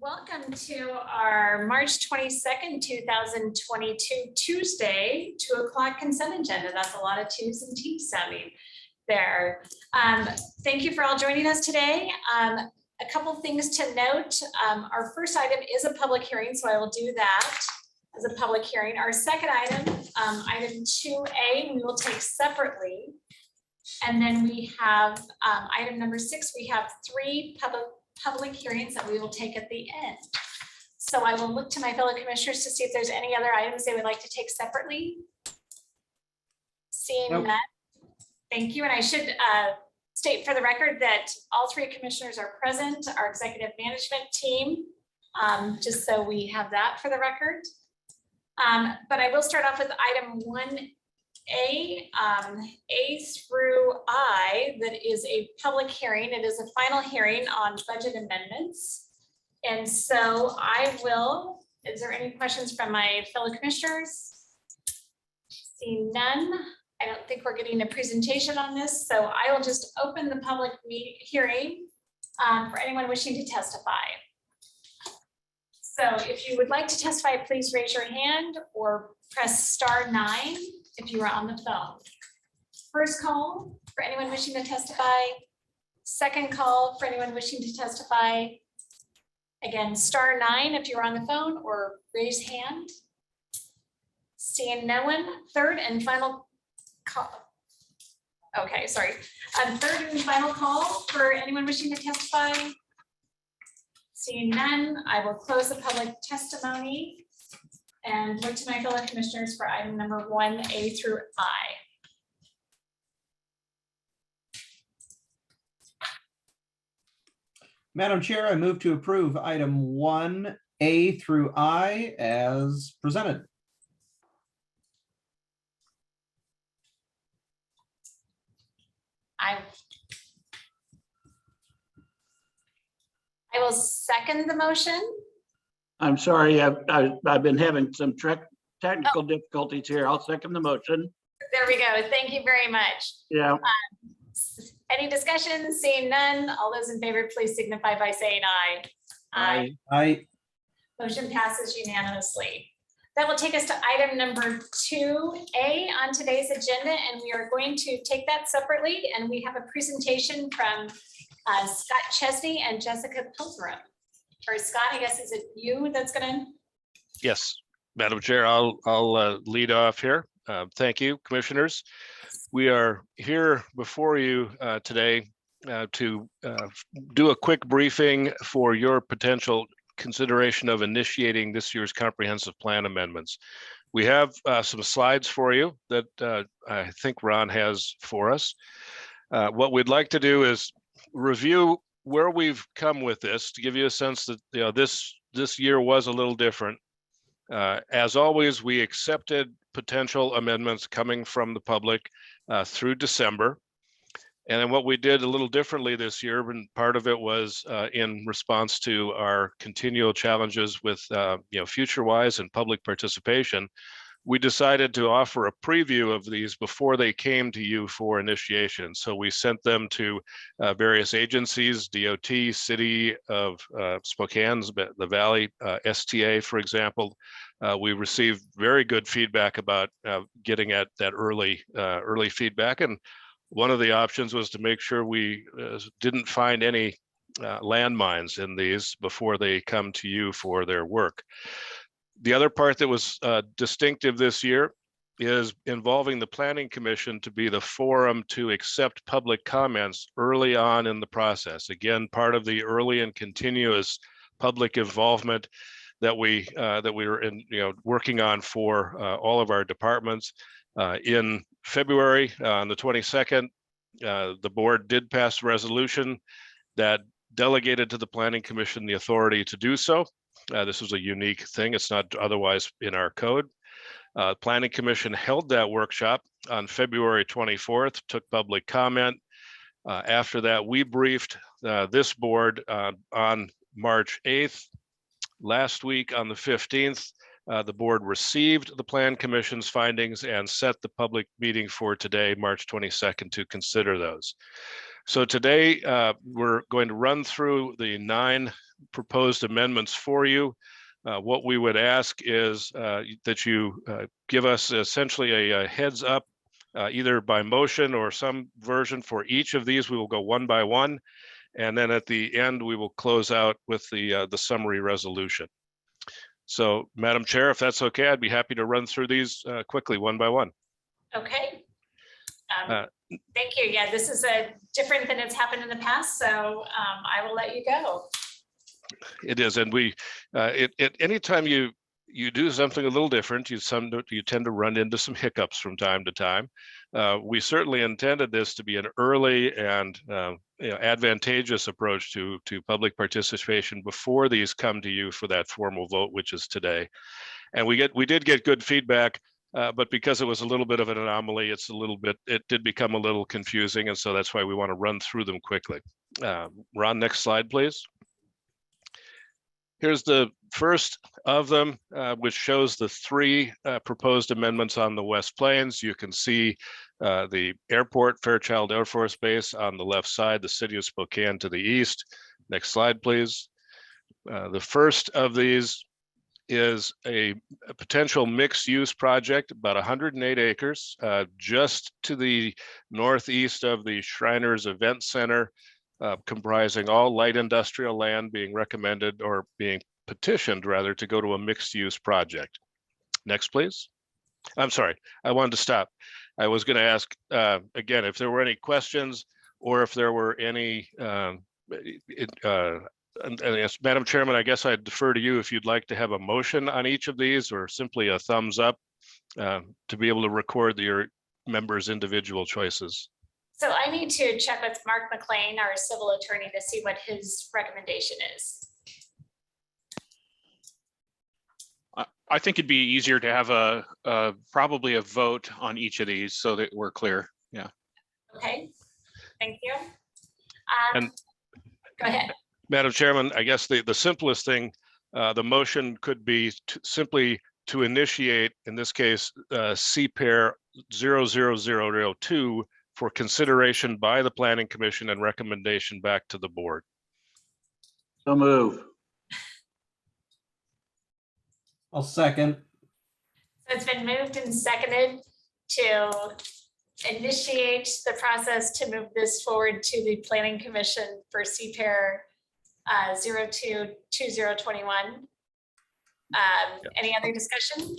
Welcome to our March 22nd, 2022, Tuesday, 2 o'clock consent agenda. That's a lot of twos and T's sounding there. Thank you for all joining us today. A couple things to note. Our first item is a public hearing, so I will do that as a public hearing. Our second item, item 2A, we will take separately. And then we have item number 6, we have 3 public hearings that we will take at the end. So I will look to my fellow commissioners to see if there's any other items they would like to take separately. Seeing that, thank you. And I should state for the record that all 3 commissioners are present, our executive management team, just so we have that for the record. But I will start off with item 1A, A through I, that is a public hearing. It is a final hearing on budget amendments. And so I will, is there any questions from my fellow commissioners? Seeing none, I don't think we're getting a presentation on this. So I will just open the public hearing for anyone wishing to testify. So if you would like to testify, please raise your hand or press *9 if you are on the phone. First call for anyone wishing to testify. Second call for anyone wishing to testify. Again, *9 if you're on the phone or raise hand. Seeing no one. Third and final call. Okay, sorry. Third and final call for anyone wishing to testify. Seeing none, I will close the public testimony and look to my fellow commissioners for item number 1A through I. Madam Chair, I move to approve item 1A through I as presented. I will second the motion. I'm sorry, I've been having some technical difficulties here. I'll second the motion. There we go. Thank you very much. Yeah. Any discussion? Seeing none, all those in favor, please signify by saying aye. Aye. Aye. Motion passes unanimously. That will take us to item number 2A on today's agenda, and we are going to take that separately. And we have a presentation from Scott Chesney and Jessica Pilgrim. Or Scott, I guess, is it you that's gonna? Yes, Madam Chair, I'll lead off here. Thank you, commissioners. We are here before you today to do a quick briefing for your potential consideration of initiating this year's comprehensive plan amendments. We have some slides for you that I think Ron has for us. What we'd like to do is review where we've come with this to give you a sense that this year was a little different. As always, we accepted potential amendments coming from the public through December. And then what we did a little differently this year, and part of it was in response to our continual challenges with FutureWise and public participation, we decided to offer a preview of these before they came to you for initiation. So we sent them to various agencies, DOT, City of Spokane, the Valley, STA, for example. We received very good feedback about getting at that early feedback. And one of the options was to make sure we didn't find any landmines in these before they come to you for their work. The other part that was distinctive this year is involving the Planning Commission to be the forum to accept public comments early on in the process. Again, part of the early and continuous public involvement that we were working on for all of our departments. In February, on the 22nd, the board did pass a resolution that delegated to the Planning Commission the authority to do so. This was a unique thing. It's not otherwise in our code. Planning Commission held that workshop on February 24th, took public comment. After that, we briefed this board on March 8th. Last week on the 15th, the board received the Plan Commission's findings and set the public meeting for today, March 22nd, to consider those. So today, we're going to run through the 9 proposed amendments for you. What we would ask is that you give us essentially a heads up, either by motion or some version for each of these. We will go one by one. And then at the end, we will close out with the summary resolution. So, Madam Chair, if that's okay, I'd be happy to run through these quickly, one by one. Okay. Thank you. Yeah, this is different than it's happened in the past, so I will let you go. It is, and we, anytime you do something a little different, you tend to run into some hiccups from time to time. We certainly intended this to be an early and advantageous approach to public participation before these come to you for that formal vote, which is today. And we did get good feedback, but because it was a little bit of an anomaly, it did become a little confusing, and so that's why we want to run through them quickly. Ron, next slide, please. Here's the first of them, which shows the 3 proposed amendments on the West Plains. You can see the airport, Fairchild Air Force Base on the left side, the city of Spokane to the east. Next slide, please. The first of these is a potential mixed-use project, about 108 acres, just to the northeast of the Shriners Event Center, comprising all light industrial land being recommended or being petitioned rather to go to a mixed use project. Next, please. I'm sorry, I wanted to stop. I was going to ask again if there were any questions or if there were any, yes, Madam Chairman, I guess I'd defer to you if you'd like to have a motion on each of these or simply a thumbs up to be able to record your members' individual choices. So I need to check with Mark McLean, our civil attorney, to see what his recommendation is. I think it'd be easier to have probably a vote on each of these so that we're clear. Yeah. Okay, thank you. And go ahead. Madam Chairman, I guess the simplest thing, the motion could be simply to initiate, in this case, CPAIR 00002 for consideration by the Planning Commission and recommendation back to the board. So move. I'll second. So it's been moved and seconded to initiate the process to move this forward to the Planning Commission for CPAIR 022021. Any other discussion?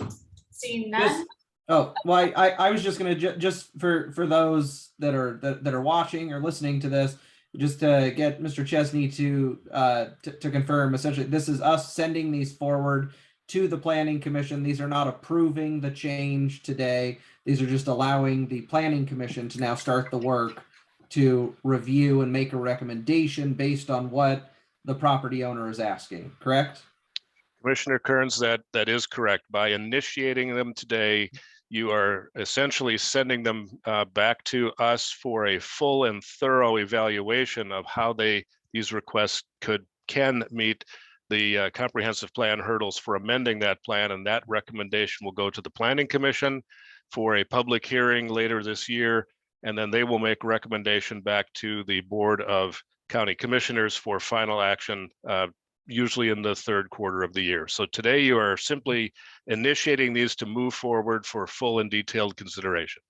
Seeing none. Oh, well, I was just gonna just for those that are watching or listening to this, just to get Mr. Chesney to confirm, essentially, this is us sending these forward to the Planning Commission. These are not approving the change today. These are just allowing the Planning Commission to now start the work to review and make a recommendation based on what the property owner is asking, correct? Commissioner Kearns, that is correct. By initiating them today, you are essentially sending them back to us for a full and thorough evaluation of how these requests can meet the comprehensive plan hurdles for amending that plan, and that recommendation will go to the Planning Commission for a public hearing later this year, and then they will make recommendation back to the Board of County Commissioners for final action, usually in the third quarter of the year. So today you are simply initiating these to move forward for full and detailed consideration.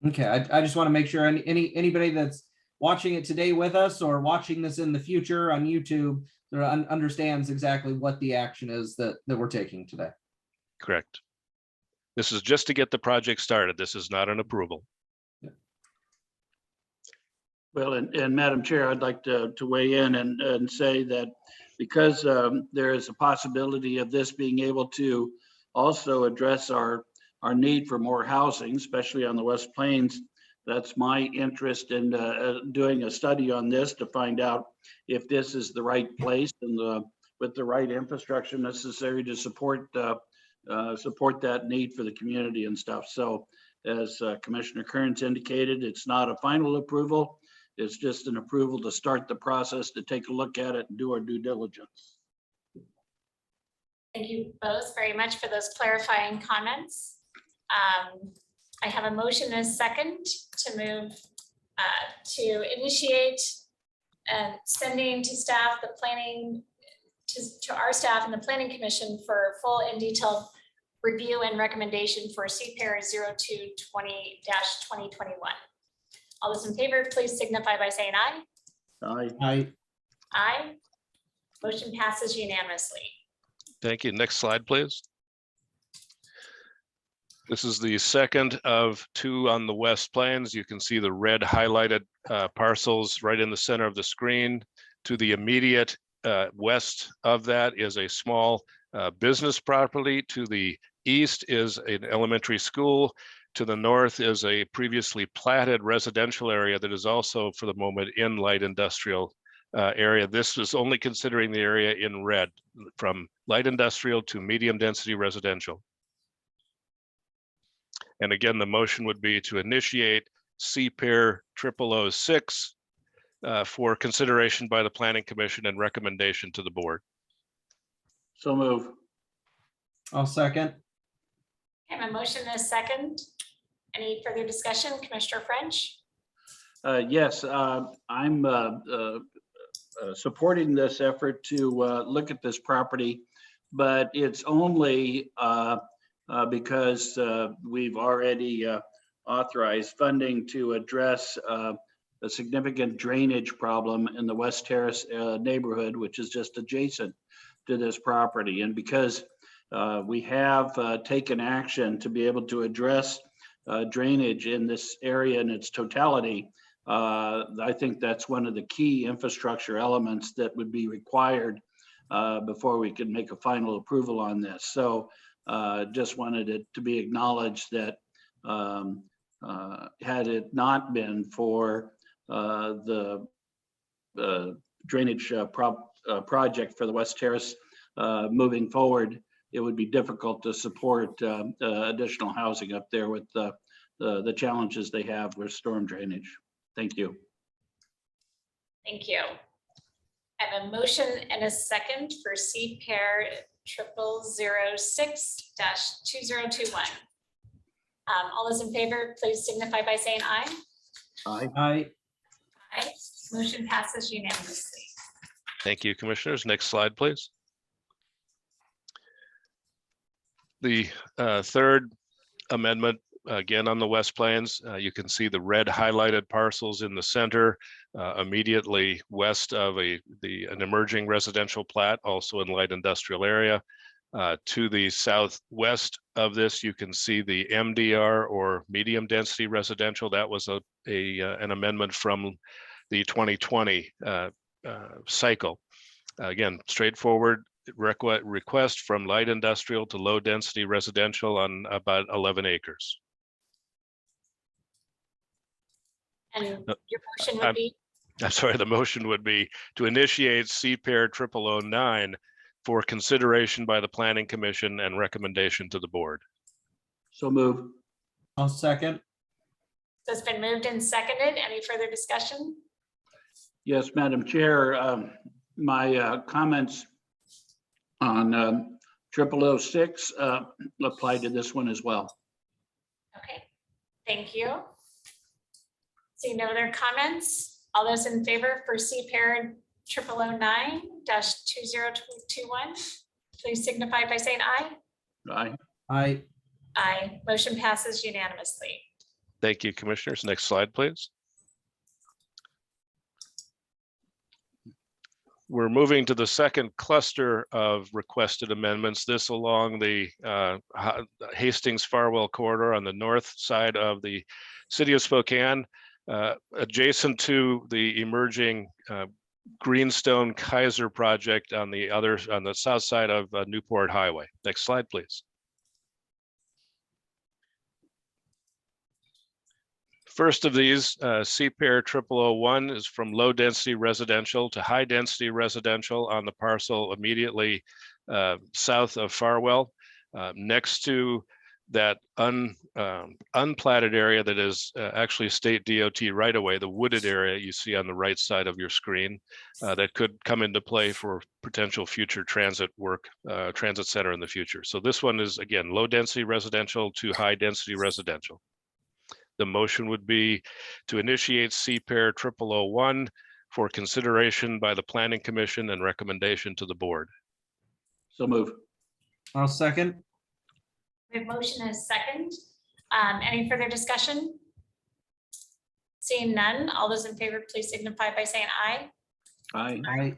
Okay, I just want to make sure anybody that's watching it today with us or watching this in the future on YouTube understands exactly what the action is that we're taking today. Correct. This is just to get the project started. This is not an approval. Well, and Madam Chair, I'd like to weigh in and say that because there is a possibility of this being able to also address our need for more housing, especially on the West Plains, that's my interest in doing a study on this to find out if this is the right place and with the right infrastructure necessary to support that need for the community and stuff. So as Commissioner Kearns indicated, it's not a final approval. It's just an approval to start the process, to take a look at it and do our due diligence. Thank you both very much for those clarifying comments. I have a motion and a second to move to initiate sending to staff the planning, to our staff and the planning commission for full and detailed review and recommendation for CPAIR 0220-2021. All those in favor, please signify by saying aye. Aye. Aye. Motion passes unanimously. Thank you. Next slide, please. This is the second of two on the West Plains. You can see the red highlighted parcels right in the center of the screen. To the immediate west of that is a small business property. To the east is an elementary school. To the north is a previously platted residential area that is also, for the moment, in light industrial area. This is only considering the area in red, from light industrial to medium density residential. And again, the motion would be to initiate CPAIR 0006 for consideration by the Planning Commission and recommendation to the board. So move. I'll second. I have a motion and a second. Any further discussion, Commissioner French? Yes, I'm supporting this effort to look at this property, but it's only because we've already authorized funding to address a significant drainage problem in the West Terrace neighborhood, which is just adjacent to this property. And because we have taken action to be able to address drainage in this area in its totality, I think that's one of the key infrastructure elements that would be required before we could make a final approval on this. So just wanted it to be acknowledged that had it not been for the drainage project for the West Terrace moving forward, it would be difficult to support additional housing up there with the challenges they have with storm drainage. Thank you. Thank you. I have a motion and a second for CPAIR 0006-2021. All those in favor, please signify by saying aye. Aye. Aye. Aye. Motion passes unanimously. Thank you, commissioners. Next slide, please. The third amendment, again on the West Plains, you can see the red highlighted parcels in the center, immediately west of an emerging residential plat, also in light industrial area. To the southwest of this, you can see the MDR, or medium density residential. That was an amendment from the 2020 cycle. Again, straightforward request from light industrial to low density residential on about 11 acres. And your motion would be? I'm sorry, the motion would be to initiate CPAIR 0009 for consideration by the Planning Commission and recommendation to the board. So move. I'll second. So it's been moved and seconded. Any further discussion? Yes, Madam Chair, my comments on 0006 apply to this one as well. Okay, thank you. Seeing no other comments, all those in favor for CPAIR 0009-2021, please signify by saying aye. Aye. Aye. Aye. Motion passes unanimously. Thank you, commissioners. Next slide, please. We're moving to the second cluster of requested amendments, this along the Hastings Farwell corridor on the north side of the city of Spokane, adjacent to the emerging Greenstone Kaiser project on the south side of Newport Highway. Next slide, please. First of these, CPAIR 0001 is from low density residential to high density residential on the parcel immediately south of Farwell, next to that unplatted area that is actually state DOT right away, the wooded area you see on the right side of your screen, that could come into play for potential future transit work, transit center in the future. So this one is, again, low density residential to high density residential. The motion would be to initiate CPAIR 0001 for consideration by the Planning Commission and recommendation to the board. So move. I'll second. We have motion and a second. Any further discussion? Seeing none, all those in favor, please signify by saying aye. Aye. Aye.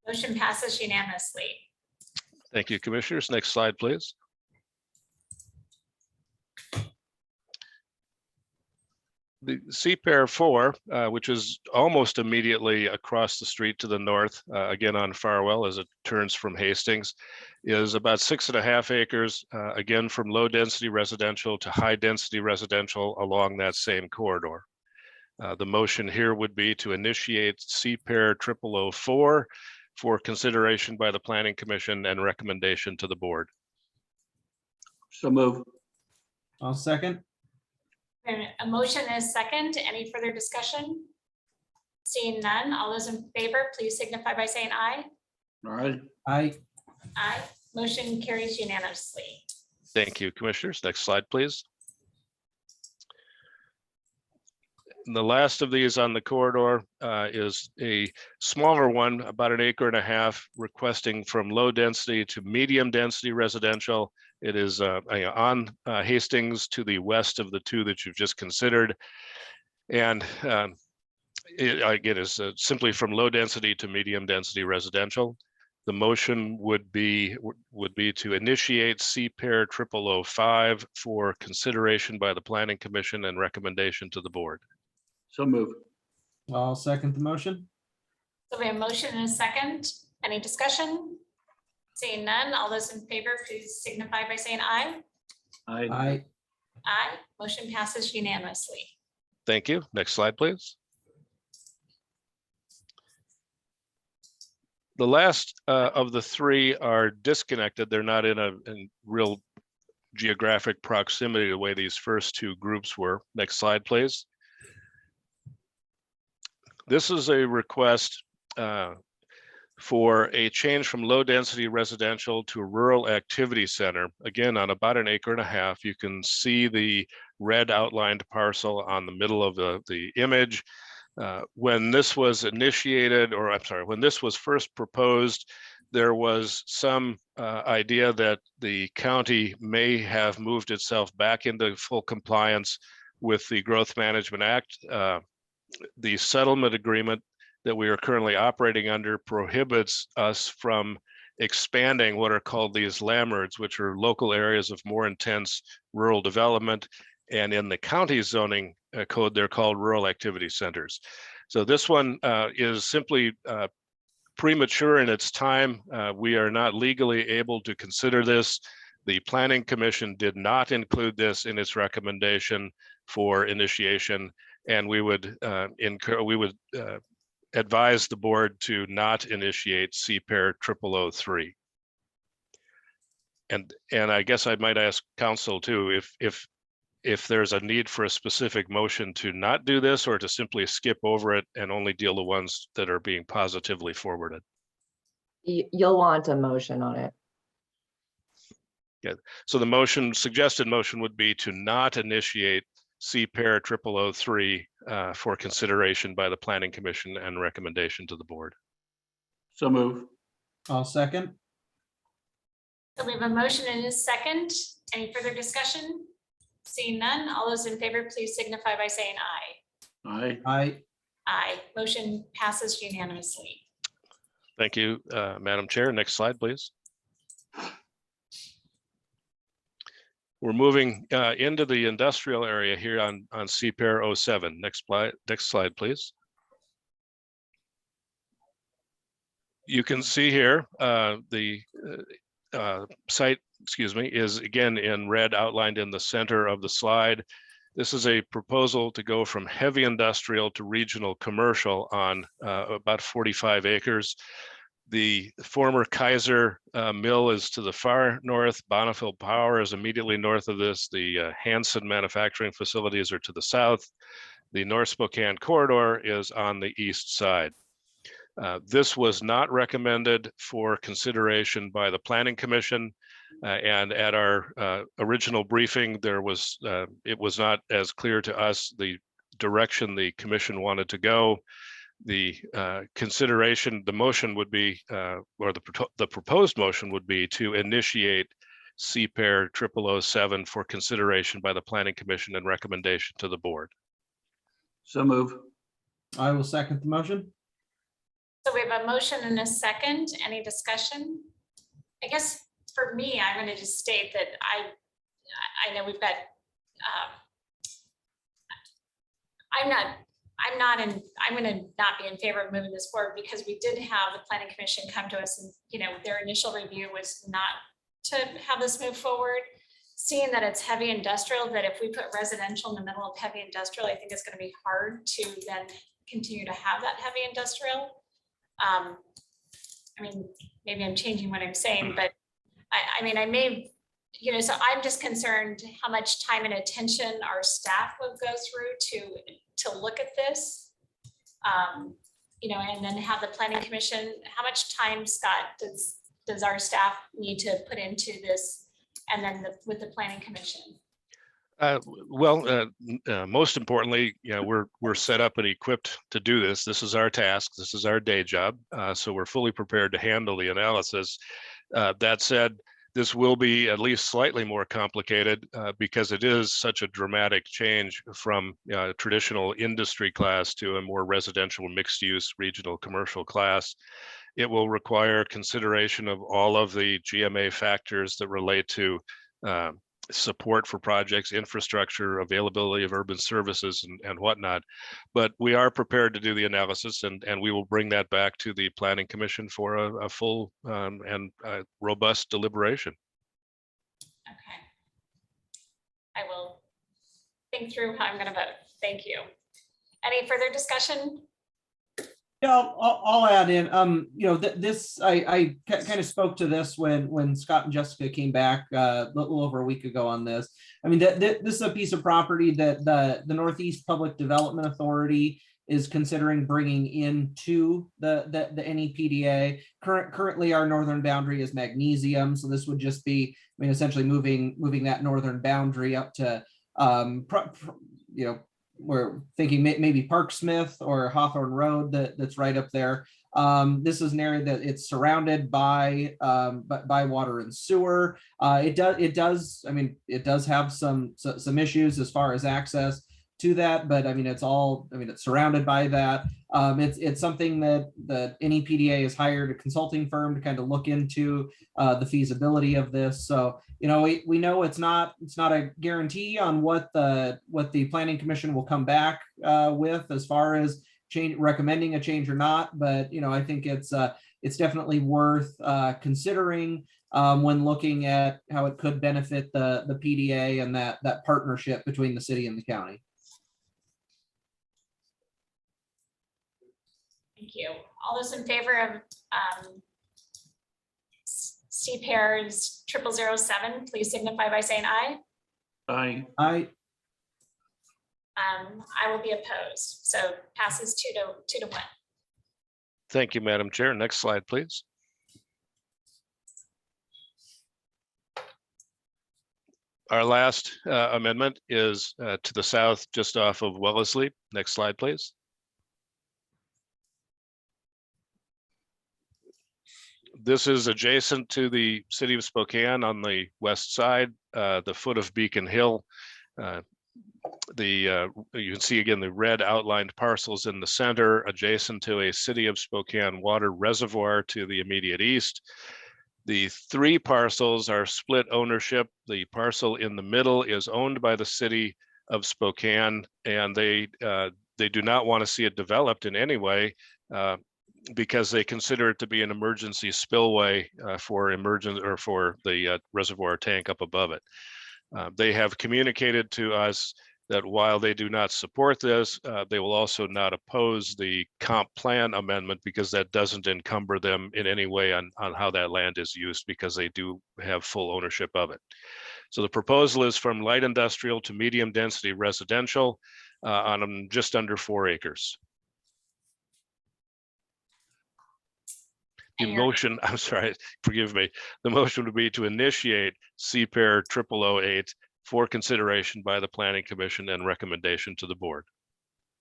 Motion passes unanimously. Thank you, commissioners. Next slide, please. The CPAIR 4, which is almost immediately across the street to the north, again on Farwell as it turns from Hastings, is about 6.5 acres, again from low density residential to high density residential along that same corridor. The motion here would be to initiate CPAIR 0004 for consideration by the Planning Commission and recommendation to the board. So move. I'll second. And a motion and a second. Any further discussion? Seeing none, all those in favor, please signify by saying aye. All right. Aye. Aye. Motion carries unanimously. Thank you, commissioners. Next slide, please. And the last of these on the corridor is a smaller one, about 1.5 acres, requesting from low density to medium density residential. It is on Hastings to the west of the two that you've just considered. And it again is simply from low density to medium density residential. The motion would be to initiate CPAIR 0005 for consideration by the Planning Commission and recommendation to the board. So move. I'll second the motion. So we have motion and a second. Any discussion? Seeing none, all those in favor, please signify by saying aye. Aye. Aye. Aye. Motion passes unanimously. Thank you. Next slide, please. The last of the three are disconnected. They're not in real geographic proximity the way these first two groups were. Next slide, please. This is a request for a change from low density residential to a rural activity center. Again, on about 1.5 acres. You can see the red outlined parcel on the middle of the image. When this was initiated, or I'm sorry, when this was first proposed, there was some idea that the county may have moved itself back into full compliance with the Growth Management Act. The settlement agreement that we are currently operating under prohibits us from expanding what are called these LAMRDs, which are local areas of more intense rural development. And in the county zoning code, they're called rural activity centers. So this one is simply premature in its time. We are not legally able to consider this. The Planning Commission did not include this in its recommendation for initiation, and we would advise the board to not initiate CPAIR 0003. And I guess I might ask council too, if there's a need for a specific motion to not do this, or to simply skip over it and only deal the ones that are being positively forwarded. You'll want a motion on it. Yeah. So the suggested motion would be to not initiate CPAIR 0003 for consideration by the Planning Commission and recommendation to the board. So move. I'll second. So we have a motion and a second. Any further discussion? Seeing none, all those in favor, please signify by saying aye. Aye. Aye. Aye. Motion passes unanimously. Thank you, Madam Chair. Next slide, please. We're moving into the industrial area here on CPAIR 07. Next slide, please. You can see here the site, is again in red outlined in the center of the slide. This is a proposal to go from heavy industrial to regional commercial on about 45 acres. The former Kaiser mill is to the far north. Bonneville Power is immediately north of this. The Hanson manufacturing facilities are to the south. The North Spokane corridor is on the east side. This was not recommended for consideration by the Planning Commission. And at our original briefing, there was it was not as clear to us the direction the commission wanted to go. The consideration, the motion would be, or the proposed motion would be to initiate CPAIR 0007 for consideration by the Planning Commission and recommendation to the board. So move. I will second the motion. So we have a motion and a second. Any discussion? I guess for me, I'm going to just state that I know we've got, I'm going to not be in favor of moving this forward because we did have the Planning Commission come to us and, you know, their initial review was not to have this move forward. Seeing that it's heavy industrial, that if we put residential in the middle of heavy industrial, I think it's going to be hard to then continue to have that heavy industrial. I mean, maybe I'm changing what I'm saying, but I mean, I may, you know, so I'm just concerned how much time and attention our staff will go through to look at this. You know, and then have the Planning Commission, how much time, Scott, does our staff need to put into this? And then with the Planning Commission? Most importantly, you know, we're set up and equipped to do this. This is our task. This is our day job. So we're fully prepared to handle the analysis. That said, this will be at least slightly more complicated because it is such a dramatic change from traditional industry class to a more residential mixed use regional commercial class. It will require consideration of all of the GMA factors that relate to support for projects, infrastructure, availability of urban services and whatnot. But we are prepared to do the analysis and we will bring that back to the Planning Commission for a full and robust deliberation. Okay. I will think through how I'm going to vote. Thank you. Any further discussion? Yeah, I'll add in, you know, this, I kind of spoke to this when Scott and Jessica came back a little over a week ago on this. I mean, this is a piece of property that the Northeast Public Development Authority is considering bringing into the NEPDA. Currently, our northern boundary is magnesium, so this would just be, I mean, essentially moving that northern boundary up to, you know, we're thinking maybe Park Smith or Hawthorne Road that's right up there. This is an area that it's surrounded by water and sewer. It does. I mean, it does have some issues as far as access to that, but I mean, it's surrounded by that. It's something that the NEPDA has hired a consulting firm to kind of look into the feasibility of this. So, you know, we know it's not a guarantee on what the Planning Commission will come back with as far as recommending a change or not. But, you know, I think it's definitely worth considering when looking at how it could benefit the PDA and that partnership between the city and the county. Thank you. All those in favor of CPAIR's 0007, please signify by saying aye. Aye. I will be opposed. So passes 2 to 1. Thank you, Madam Chair. Next slide, please. Our last amendment is to the south, just off of Wellesley. Next slide, please. This is adjacent to the city of Spokane on the west side, the foot of Beacon Hill. You can see again the red outlined parcels in the center, adjacent to a city of Spokane water reservoir to the immediate east. The 3 parcels are split ownership. The parcel in the middle is owned by the city of Spokane, and they do not want to see it developed in any way. Because they consider it to be an emergency spillway for the reservoir tank up above it. They have communicated to us that while they do not support this, they will also not oppose the comp plan amendment because that doesn't encumber them in any way on how that land is used because they do have full ownership of it. So the proposal is from light industrial to medium density residential on just under 4 acres. The And your- motion, I'm sorry, forgive me. The motion would be to initiate CPAIR 0008 for consideration by the Planning Commission and recommendation to the board.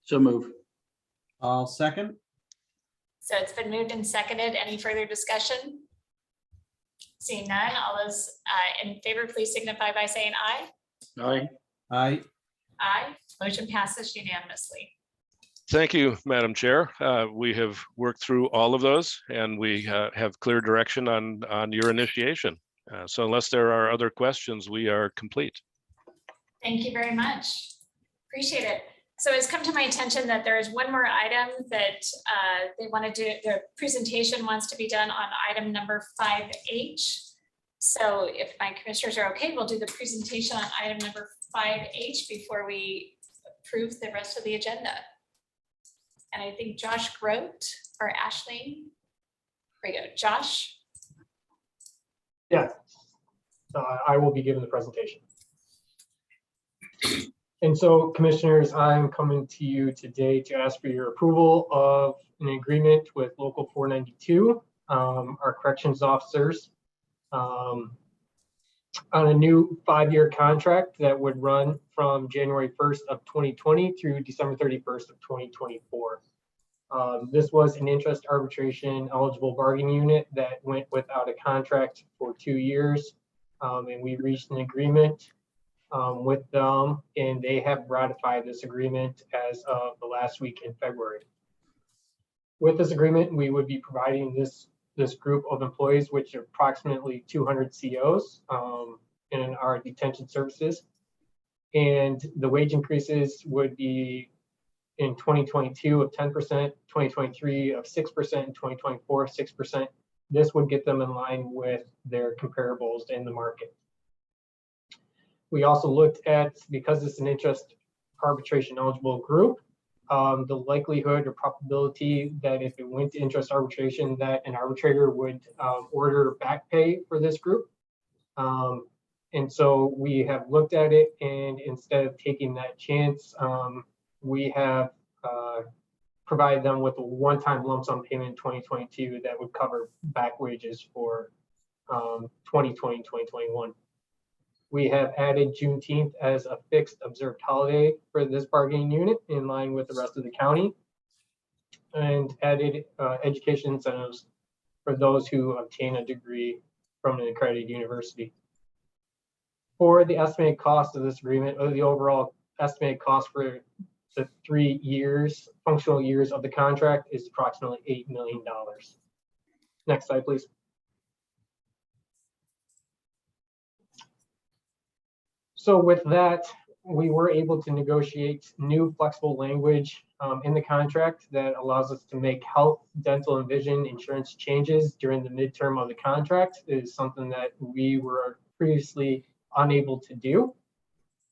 So move. I'll second. So it's been moved and seconded. Any further discussion? Seeing none, all those in favor, please signify by saying aye. Aye. Aye. Aye. Motion passes unanimously. Thank you, Madam Chair. We have worked through all of those and we have clear direction on your initiation. So unless there are other questions, we are complete. Thank you very much. Appreciate it. So it's come to my attention that there is one more item that they want to do. The presentation wants to be done on item number 5H. So if my commissioners are okay, we'll do the presentation on item number 5H before we approve the rest of the agenda. And I think Josh Grote or Ashley. There you go, Josh. Yeah, I will be giving the presentation. And so, commissioners, I'm coming to you today to ask for your approval of an agreement with Local 492, our corrections officers, on a new 5-year contract that would run from January 1st of 2020 through December 31st of 2024. This was an interest arbitration eligible bargaining unit that went without a contract for 2 years. And we reached an agreement with them, and they have ratified this agreement as of the last week in February. With this agreement, we would be providing this group of employees, which are approximately 200 COs in our detention services. And the wage increases would be in 2022 of 10%, 2023 of 6%, and 2024 of 6%. This would get them in line with their comparables in the market. We also looked at, because it's an interest arbitration eligible group, the likelihood or probability that if it went to interest arbitration, that an arbitrator would order back pay for this group. And so we have looked at it, and instead of taking that chance, we have provided them with a one-time lump sum payment in 2022 that would cover back wages for 2020 and 2021. We have added Juneteenth as a fixed observed holiday for this bargaining unit in line with the rest of the county, and added education incentives for those who obtain a degree from an accredited university. For the estimated cost of this agreement, or the overall estimated cost for the 3 years, functional years of the contract, is approximately $8 million. Next slide, please. So with that, we were able to negotiate new flexible language in the contract that allows us to make health, dental, and vision insurance changes during the midterm of the contract. It is something that we were previously unable to do.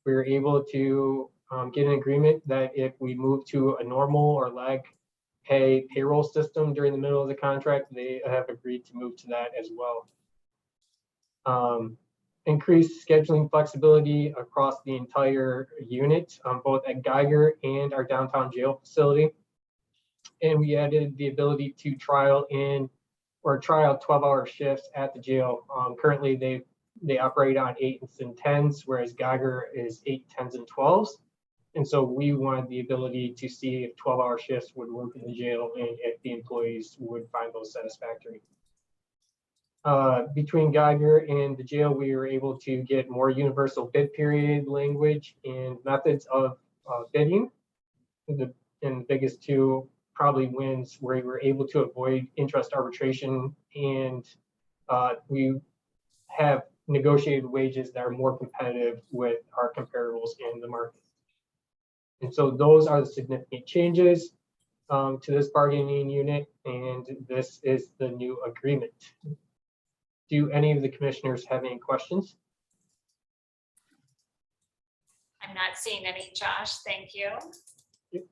We were able to get an agreement that if we move to a normal or lag pay payroll system during the middle of the contract, they have agreed to move to that as well. Increased scheduling flexibility across the entire unit, both at Geiger and our downtown jail facility. And we added the ability to trial 12-hour shifts at the jail. Currently, they operate on 8s and 10s, whereas Geiger is 8, 10s, and 12s. And so we wanted the ability to see if 12-hour shifts would work in the jail and if the employees would find those satisfactory. Between Geiger and the jail, we were able to get more universal bid period language and methods of bidding. And the biggest two probably wins where we were able to avoid interest arbitration, and we have negotiated wages that are more competitive with our comparables in the market. And so those are the significant changes to this bargaining unit, and this is the new agreement. Do any of the commissioners have any questions? I'm not seeing any, Josh. Thank you. Yep.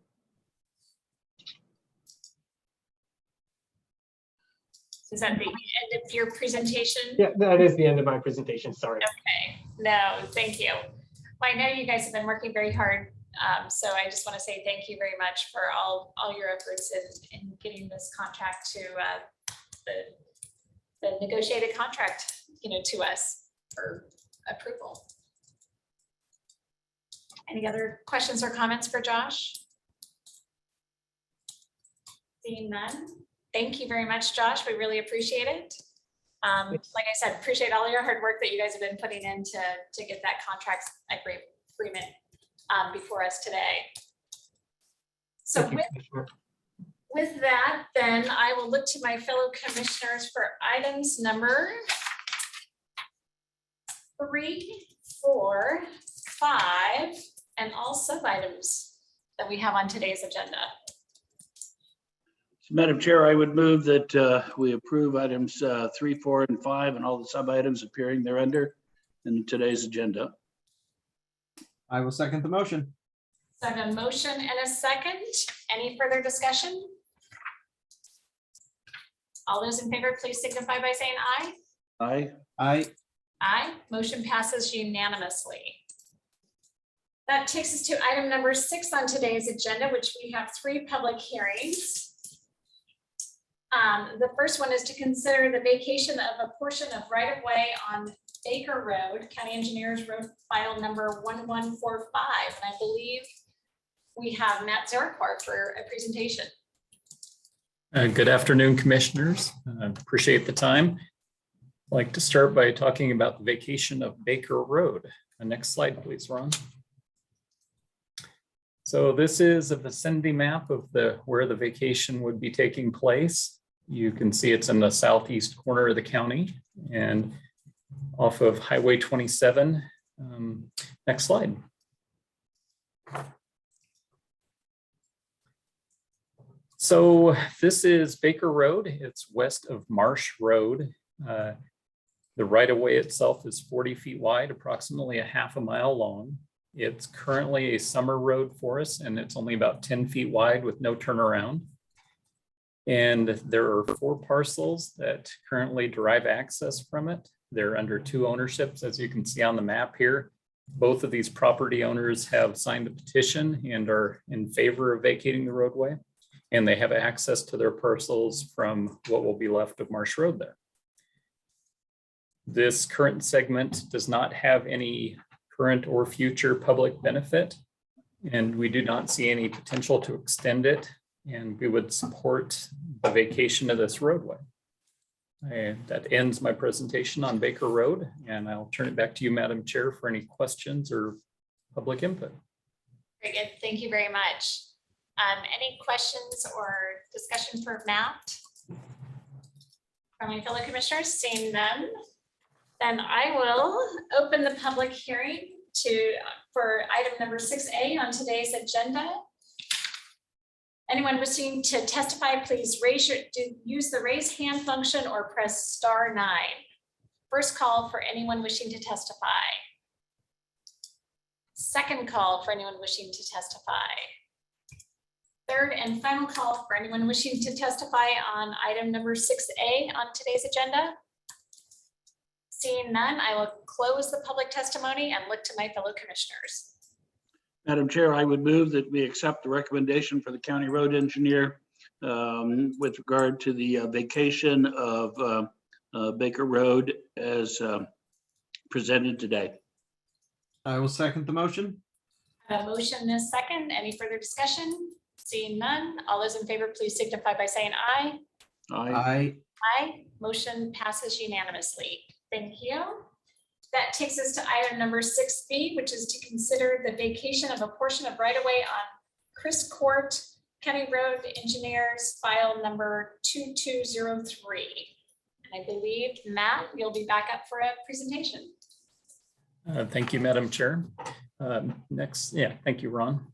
Is that the end of your presentation? Yeah, that is the end of my presentation. Sorry. Okay. No, thank you. Well, I know you guys have been working very hard. So I just want to say thank you very much for all your efforts in getting this contract the negotiated contract, to us for approval. Any other questions or comments for Josh? Seeing none. Thank you very much, Josh. We really appreciate it. Like I said, appreciate all your hard work that you guys have been putting in to get that contract agreement before us today. So Thank you, Commissioner. with that, then I will look to my fellow commissioners for items number 3, 4, 5, and all sub items that we have on today's agenda. Madam Chair, I would move that we approve items 3, 4, and 5 and all the sub items appearing thereunder in today's agenda. I will second the motion. So I have a motion and a second. Any further discussion? All those in favor, please signify by saying aye. Aye. Aye. Aye. Motion passes unanimously. That takes us to item number 6 on today's agenda, which we have 3 public hearings. The first one is to consider the vacation of a portion of right-of-way on Baker Road, County Engineers Road File number 1145. And I believe we have Matt Zarakar for a presentation. Good afternoon, commissioners. Appreciate the time. I'd like to start by talking about the vacation of Baker Road. Next slide, please, Ron. So this is a vicinity map of where the vacation would be taking place. You can see it's in the southeast corner of the county and off of Highway 27. Next slide. So this is Baker Road. It's west of Marsh Road. The right-of-way itself is 40 feet wide, approximately a half a mile long. It's currently a summer road for us, and it's only about 10 feet wide with no turnaround. And there are 4 parcels that currently derive access from it. They're under 2 ownerships, as you can see on the map here. Both of these property owners have signed a petition and are in favor of vacating the roadway. And they have access to their parcels from what will be left of Marsh Road there. This current segment does not have any current or future public benefit, and we do not see any potential to extend it, and we would support the vacation of this roadway. And that ends my presentation on Baker Road, and I'll turn it back to you, Madam Chair, for any questions or public input. Very good. Thank you very much. Any questions or discussion for Matt from my fellow commissioners? Seeing none, then I will open the public hearing for item number 6A on today's agenda. Anyone wishing to testify, please use the raise hand function or press *9. First call for anyone wishing to testify. Second call for anyone wishing to testify. Third and final call for anyone wishing to testify on item number 6A on today's agenda. Seeing none, I will close the public testimony and look to my fellow commissioners. Madam Chair, I would move that we accept the recommendation for the county road engineer with regard to the vacation of Baker Road as presented today. I will second the motion. A motion and a second. Any further discussion? Seeing none, all those in favor, please signify by saying aye. Aye. Aye. Aye. Motion passes unanimously. Thank you. That takes us to item number 6B, which is to consider the vacation of a portion of right-of-way on Chris Court, County Road Engineers File number 2203. And I believe, Matt, you'll be back up for a presentation. Thank you, Madam Chair. Thank you, Ron.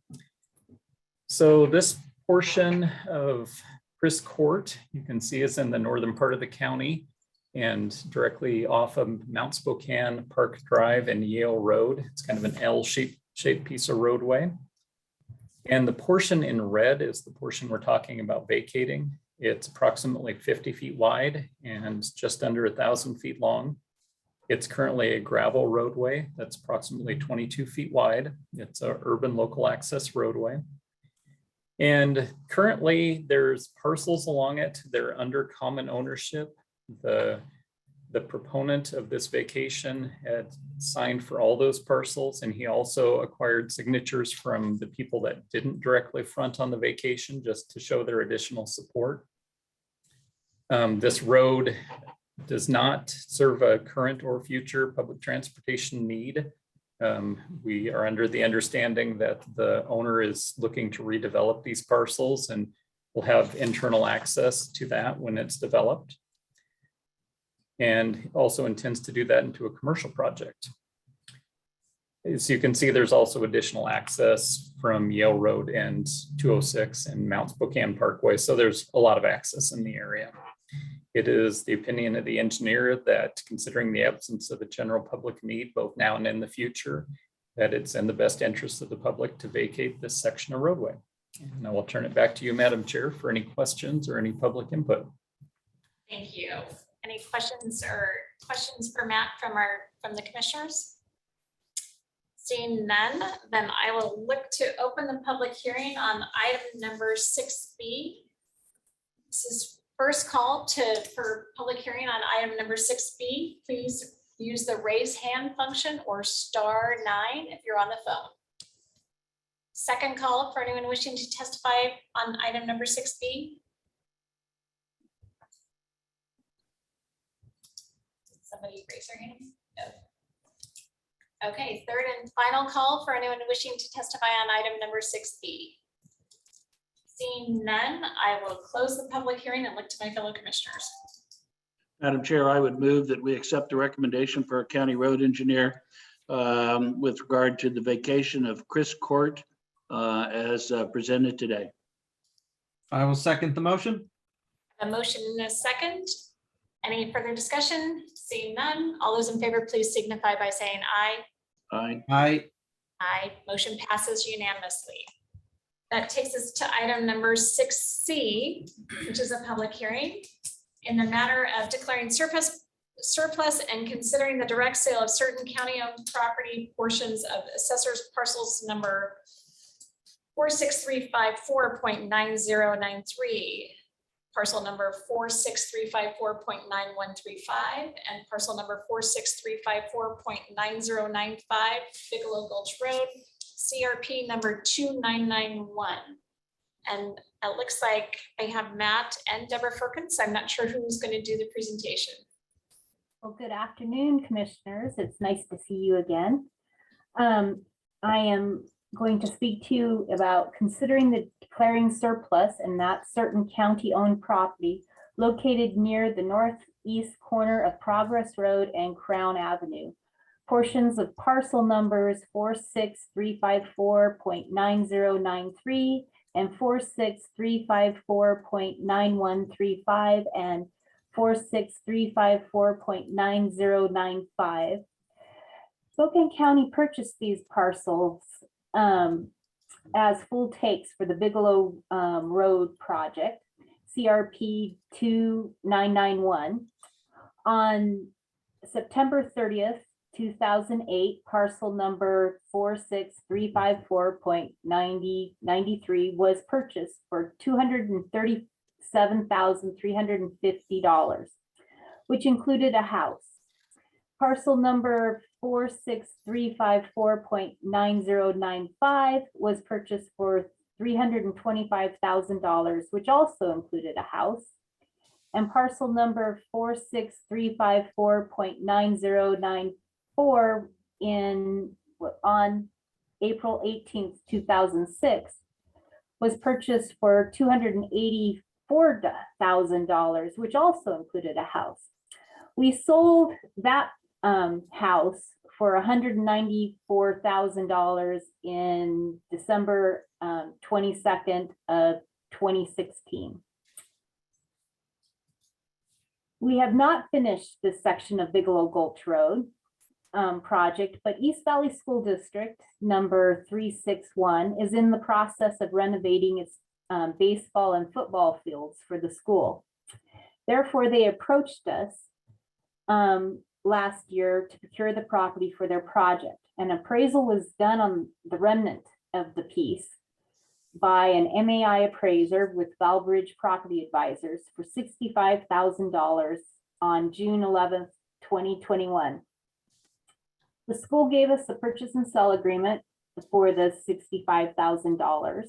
So this portion of Chris Court, you can see is in the northern part of the county and directly off of Mount Spokane, Park Drive, and Yale Road. It's kind of an L-shaped piece of roadway. And the portion in red is the portion we're talking about vacating. It's approximately 50 feet wide and just under 1,000 feet long. It's currently a gravel roadway that's approximately 22 feet wide. It's an urban local access roadway. And currently there's parcels along it. They're under common ownership. The proponent of this vacation had signed for all those parcels, and he also acquired signatures from the people that didn't directly front on the vacation just to show their additional support. This road does not serve a current or future public transportation need. We are under the understanding that the owner is looking to redevelop these parcels and will have internal access to that when it's developed. And also intends to do that into a commercial project. As you can see, there's also additional access from Yale Road and 206 and Mount Spokane Parkway. So there's a lot of access in the area. It is the opinion of the engineer that, considering the absence of a general public need, both now and in the future, that it's in the best interest of the public to vacate this section of roadway. And I will turn it back to you, Madam Chair, for any questions or any public input. Thank you. Any questions for Matt from the commissioners? Seeing none, then I will look to open the public hearing on item number 6B. This is first call for public hearing on item number 6B. Please use the raise hand function or *9 if you're on the phone. Second call for anyone wishing to testify on item number 6B. Somebody raise their hand? No. Okay, third and final call for anyone wishing to testify on item number 6B. Seeing none, I will close the public hearing and look to my fellow commissioners. Madam Chair, I would move that we accept the recommendation for our county road engineer with regard to the vacation of Chris Court as presented today. I will second the motion. A motion and a second. Any further discussion? Seeing none, all those in favor, please signify by saying aye. Aye. Aye. Aye. Motion passes unanimously. That takes us to item number 6C, which is a public hearing in the matter of declaring surplus and considering the direct sale of certain county-owned property portions of assessors parcels number 46354.9093. Parcel number 46354.9135 and parcel number 46354.9095 Bigelow Gulch Road, CRP number 2991. And it looks like I have Matt and Deborah Firkins. I'm not sure who's going to do the presentation. Well, good afternoon, commissioners. It's nice to see you again. I am going to speak to you about considering the declaring surplus and that certain county-owned property located near the northeast corner of Progress Road and Crown Avenue. Portions of parcel numbers 46354.9093 and 46354.9135 and 46354.9095. Spokane County purchased these parcels as full takes for the Bigelow Road project, CRP 2991. On September 30th, 2008, parcel number 46354.9093 was purchased for $237,350, which included a house. Parcel number 46354.9095 was purchased for $325,000, which also included a house. And parcel number 46354.9094 on April 18th, 2006 was purchased for $284,000, which also included a house. We sold that house for $194,000 in December 22nd of 2016. We have not finished this section of Bigelow Gulch Road project, but East Valley School District number 361 is in the process of renovating its baseball and football fields for the school. Therefore, they approached us last year to procure the property for their project. An appraisal was done on the remnant of the piece. by an MAI appraiser with Valbridge Property Advisors for $65,000 on June 11th, 2021. The school gave us the purchase and sell agreement for the $65,000.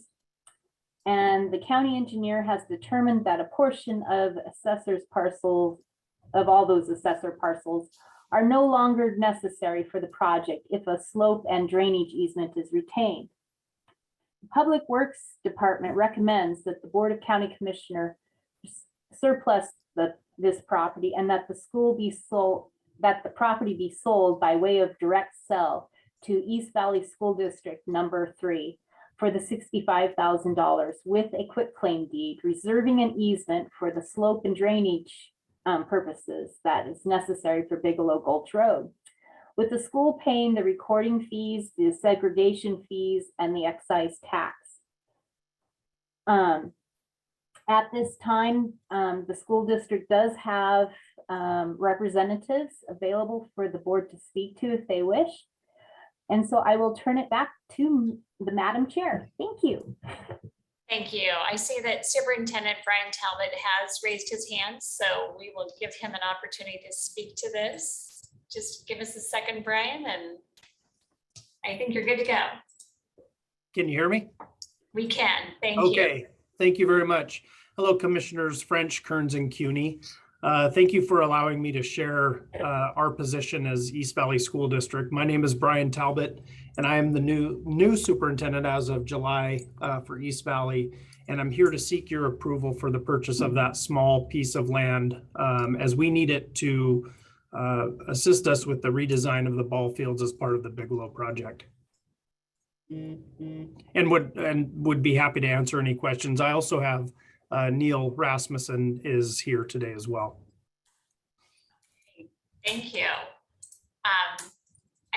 And the county engineer has determined that a portion of assessor's parcels, of all those assessor parcels, are no longer necessary for the project if a slope and drainage easement is retained. The Public Works Department recommends that the Board of County Commissioner surplus this property and that the property be sold by way of direct sell to East Valley School District number 3 for the $65,000 with a quitclaim deed, reserving an easement for the slope and drainage purposes that is necessary for Bigelow Gulch Road, with the school paying the recording fees, the segregation fees, and the excise tax. At this time, the school district does have representatives available for the board to speak to if they wish. And so I will turn it back to the Madam Chair. Thank you. Thank you. I see that Superintendent Brian Talbot has raised his hand, so we will give him an opportunity to speak to this. Just give us a second, Brian, and I think you're good to go. Can you hear me? We can. Thank you. Okay, thank you very much. Hello, Commissioners French, Kearns, and CUNY. Thank you for allowing me to share our position as East Valley School District. My name is Brian Talbot, and I am the new superintendent as of July for East Valley. And I'm here to seek your approval for the purchase of that small piece of land as we need it to assist us with the redesign of the ball fields as part of the Bigelow project. And would be happy to answer any questions. I also have Neil Rasmussen is here today as well. Thank you.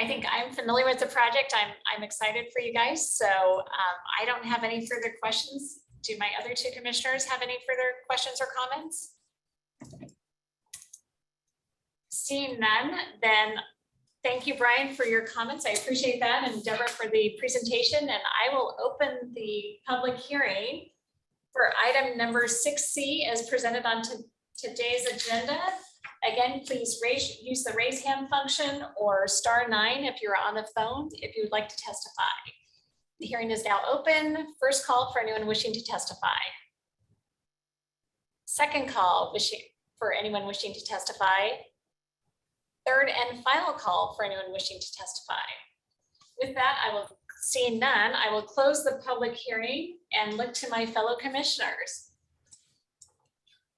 I think I'm familiar with the project. I'm excited for you guys. So I don't have any further questions. Do my other two commissioners have any further questions or comments? Seeing none, then thank you, Brian, for your comments. I appreciate that, and Deborah for the presentation. And I will open the public hearing for item number 6C as presented on today's agenda. Again, please use the raise hand function or *9 if you're on the phone if you would like to testify. The hearing is now open. First call for anyone wishing to testify. Second call for anyone wishing to testify. Third and final call for anyone wishing to testify. With that, seeing none, I will close the public hearing and look to my fellow commissioners.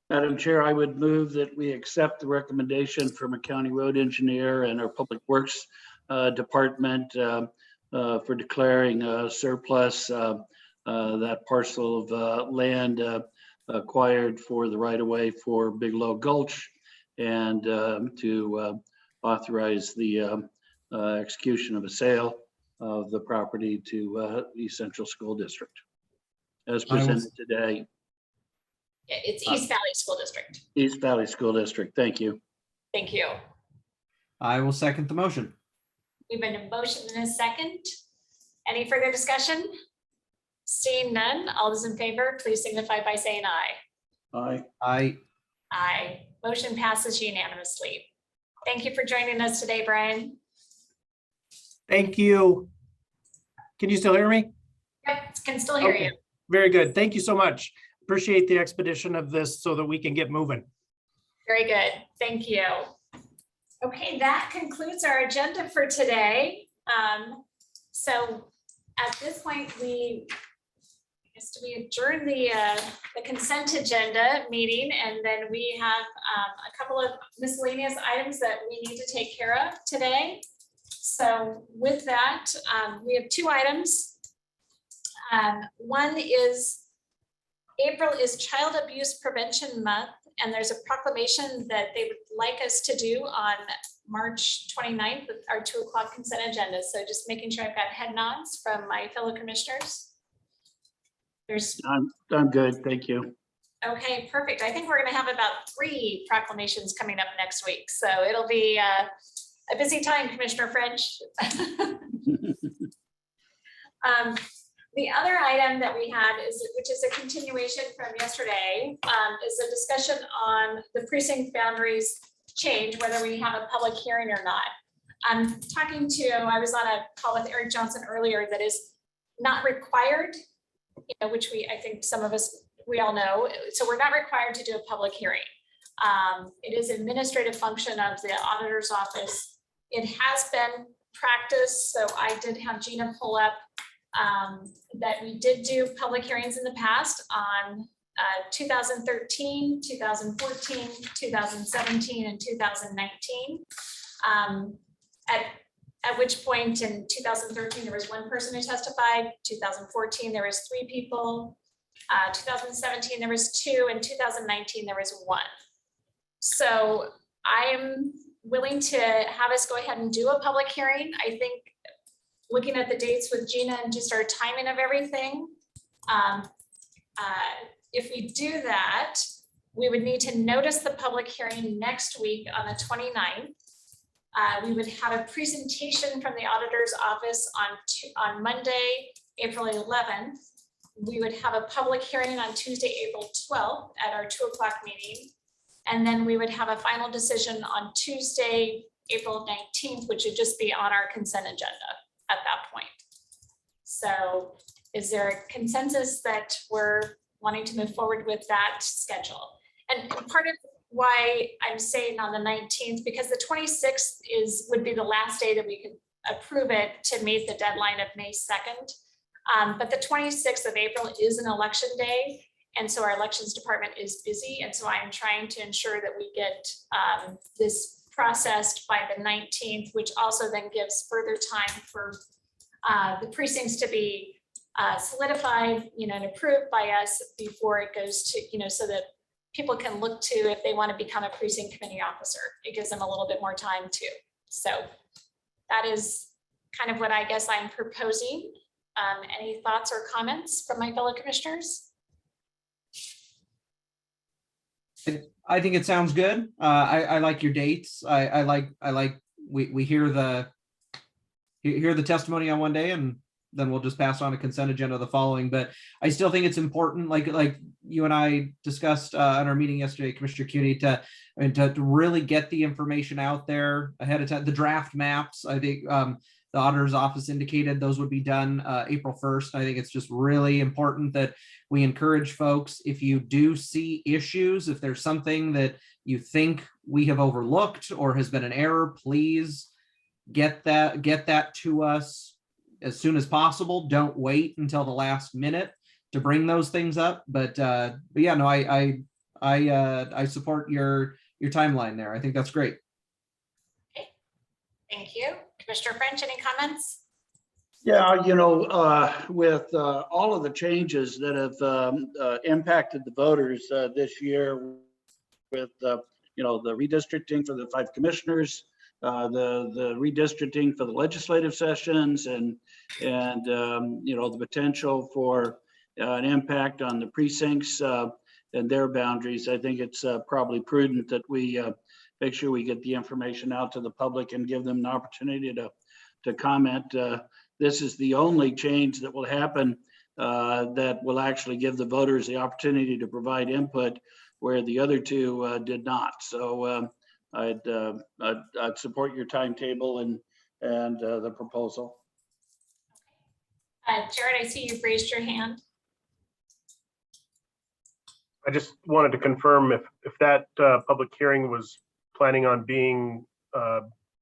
Madam Chair, I would move that we accept the recommendation from a county road engineer and our Public Works Department for declaring surplus that parcel of land acquired for the right-of-way for Bigelow Gulch, and to authorize the execution of a sale of the property to East Central School District as presented today. Yeah, it's East Valley School District. East Valley School District. Thank you. Thank you. I will second the motion. We've been a motion and a second. Any further discussion? Seeing none, all those in favor, please signify by saying aye. Aye. Aye. Aye. Motion passes unanimously. Thank you for joining us today, Brian. Thank you. Can you still hear me? Yep, can still hear you. Very good. Thank you so much. Appreciate the expedition of this so that we can get moving. Very good. Thank you. Okay, that concludes our agenda for today. So at this point, we adjourn the consent agenda meeting, and then we have a couple of miscellaneous items that we need to take care of today. So with that, we have two items. One is April is Child Abuse Prevention Month, and there's a proclamation that they would like us to do on March 29th with our 2 o'clock consent agenda. So just making sure I've got head nods from my fellow commissioners. I'm good. Thank you. Okay, perfect. I think we're going to have about 3 proclamations coming up next week. So it'll be a busy time, Commissioner French. The other item that we had is, which is a continuation from yesterday, is a discussion on the precinct boundaries change, whether we have a public hearing or not. I was on a call with Eric Johnson earlier, that is not required, which I think some of us, we all know. So we're not required to do a public hearing. It is an administrative function of the auditor's office. It has been practiced, so I did have Gina pull up that we did do public hearings in the past on 2013, 2014, 2017, and 2019. At which point in 2013, there was one person who testified, 2014, there was 3 people, 2017, there was 2, and 2019, there was 1. So I'm willing to have us go ahead and do a public hearing. I think looking at the dates with Gina and just our timing of everything, if we do that, we would need to notice the public hearing next week on the 29th. We would have a presentation from the auditor's office on Monday, April 11th. We would have a public hearing on Tuesday, April 12th at our 2 o'clock meeting. And then we would have a final decision on Tuesday, April 19th, which would just be on our consent agenda at that point. So is there a consensus that we're wanting to move forward with that schedule? And part of why I'm saying on the 19th, because the 26th would be the last day that we could approve it to meet the deadline of May 2nd. But the 26th of April is an election day. And so our elections department is busy. And so I'm trying to ensure that we get this processed by the 19th, which also then gives further time for the precincts to be solidified, and approved by us before it goes to, so that people can look to if they want to become a precinct committee officer. It gives them a little bit more time too. So that is kind of what I guess I'm proposing. Any thoughts or comments from my fellow commissioners? I think it sounds good. I like your dates. I like we hear the testimony on one day, and then we'll just pass on a consent agenda the following. But I still think it's important, like you and I discussed on our meeting yesterday, Commissioner CUNY, to really get the information out there ahead of time. The draft maps, I think the auditor's office indicated those would be done April 1st. I think it's just really important that we encourage folks, if you do see issues, if there's something that you think we have overlooked or has been an error, please get that to us as soon as possible. Don't wait until the last minute to bring those things up. But yeah, no, I support your timeline there. I think that's great. Okay. Thank you. Commissioner French, any comments? Yeah, with all of the changes that have impacted the voters this year, with the redistricting for the 5 commissioners, the redistricting for the legislative sessions, and the potential for an impact on the precincts and their boundaries, I think it's probably prudent that we make sure we get the information out to the public and give them an opportunity to comment. This is the only change that will happen that will actually give the voters the opportunity to provide input, where the other 2 did not. So I'd support your timetable and the proposal. Jared, I see you've raised your hand. I just wanted to confirm if that public hearing was planning on being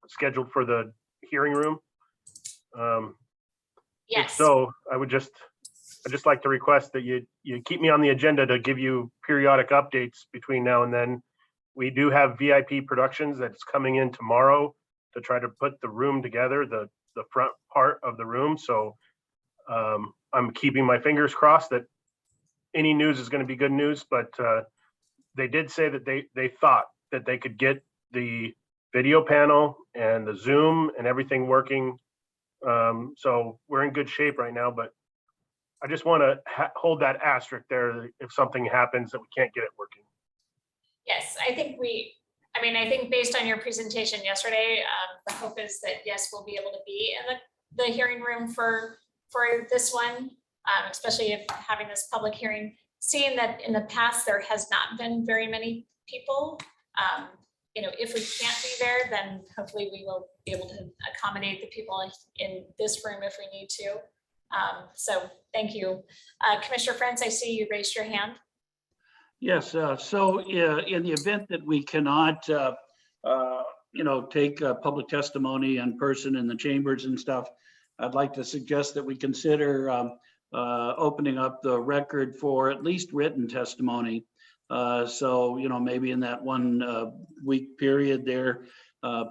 scheduled for the hearing room. Yes. If so, I'd just like to request that you keep me on the agenda to give you periodic updates between now and then. We do have VIP Productions that's coming in tomorrow to try to put the room together, the front part of the room. So I'm keeping my fingers crossed that any news is going to be good news, but they did say that they thought that they could get the video panel and the Zoom and everything working. So we're in good shape right now, but I just want to hold that asterisk there if something happens that we can't get it working. Yes, I think based on your presentation yesterday, the hope is that, yes, we'll be able to be in the hearing room for this one. especially if having this public hearing, seeing that in the past, there has not been very many people. If we can't be there, then hopefully we will be able to accommodate the people in this room if we need to. So thank you. Commissioner French, I see you raised your hand. Yes, so in the event that we cannot, take public testimony in person in the chambers and stuff, I'd like to suggest that we consider opening up the record for at least written testimony. So, maybe in that 1 week period there,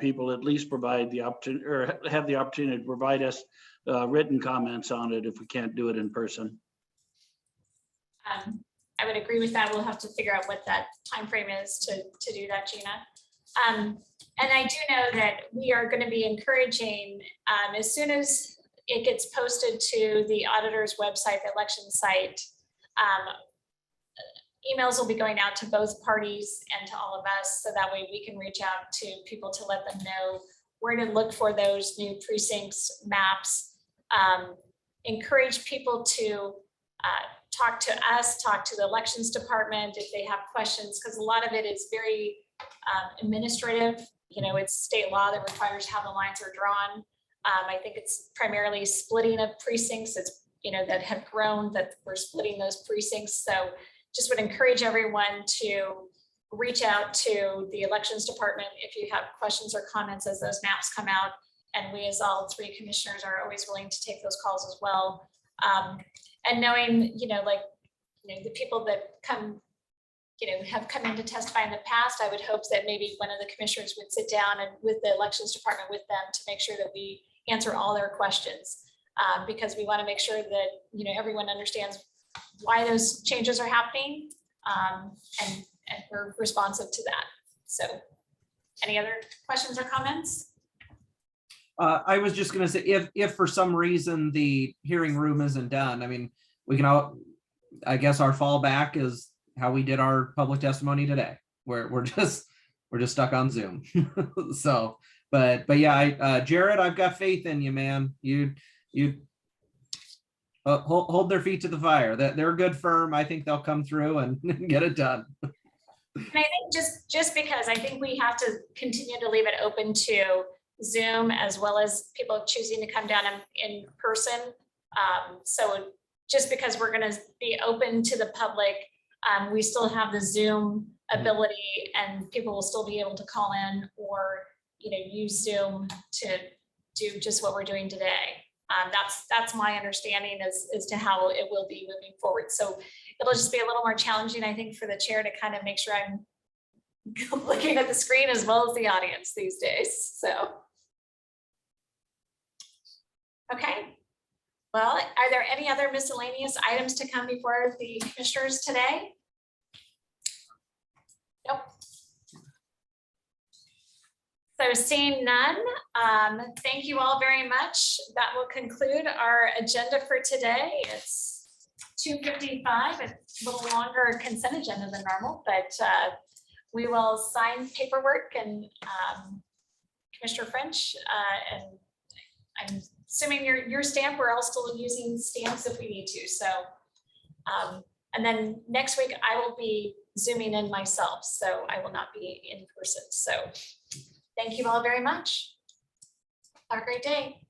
people at least provide the opportunity or have the opportunity to provide us written comments on it if we can't do it in person. I would agree with that. We'll have to figure out what that time frame is to do that, Gina. And I do know that we are going to be encouraging, as soon as it gets posted to the auditor's website, the election site, emails will be going out to both parties and to all of us, so that way we can reach out to people to let them know where to look for those new precincts maps. Encourage people to talk to us, talk to the elections department if they have questions, because a lot of it is very administrative. It's state law that requires how the lines are drawn. I think it's primarily splitting of precincts. It's, that have grown, that we're splitting those precincts. So just would encourage everyone to reach out to the elections department if you have questions or comments as those maps come out. And we, as all 3 commissioners, are always willing to take those calls as well. And knowing, the people that come, have come in to testify in the past, I would hope that maybe one of the commissioners would sit down and with the elections department with them to make sure that we answer all their questions, because we want to make sure that, everyone understands why those changes are happening, and we're responsive to that. So any other questions or comments? I was just going to say, if for some reason the hearing room isn't done, I mean, we can I guess our fallback is how we did our public testimony today, where we're just stuck on Zoom. So, but yeah, Jared, I've got faith in you, man. You hold their feet to the fire. That they're a good firm. I think they'll come through and get it done. And I think just because I think we have to continue to leave it open to Zoom as well as people choosing to come down in person. So just because we're going to be open to the public, we still have the Zoom ability, and people will still be able to call in or use Zoom to do just what we're doing today. That's my understanding as to how it will be moving forward. So it'll just be a little more challenging, I think, for the chair to kind of make sure I'm looking at the screen as well as the audience these days. So, okay. Well, are there any other miscellaneous items to come before the commissioners today? Nope. So seeing none, thank you all very much. That will conclude our agenda for today. It's 2:55, a little longer consent agenda than normal, but we will sign paperwork, and Commissioner French, and I'm assuming your stamp, we're all still using stamps if we need to. So, and then next week I will be Zooming in myself, so I will not be in person. So thank you all very much. Have a great day.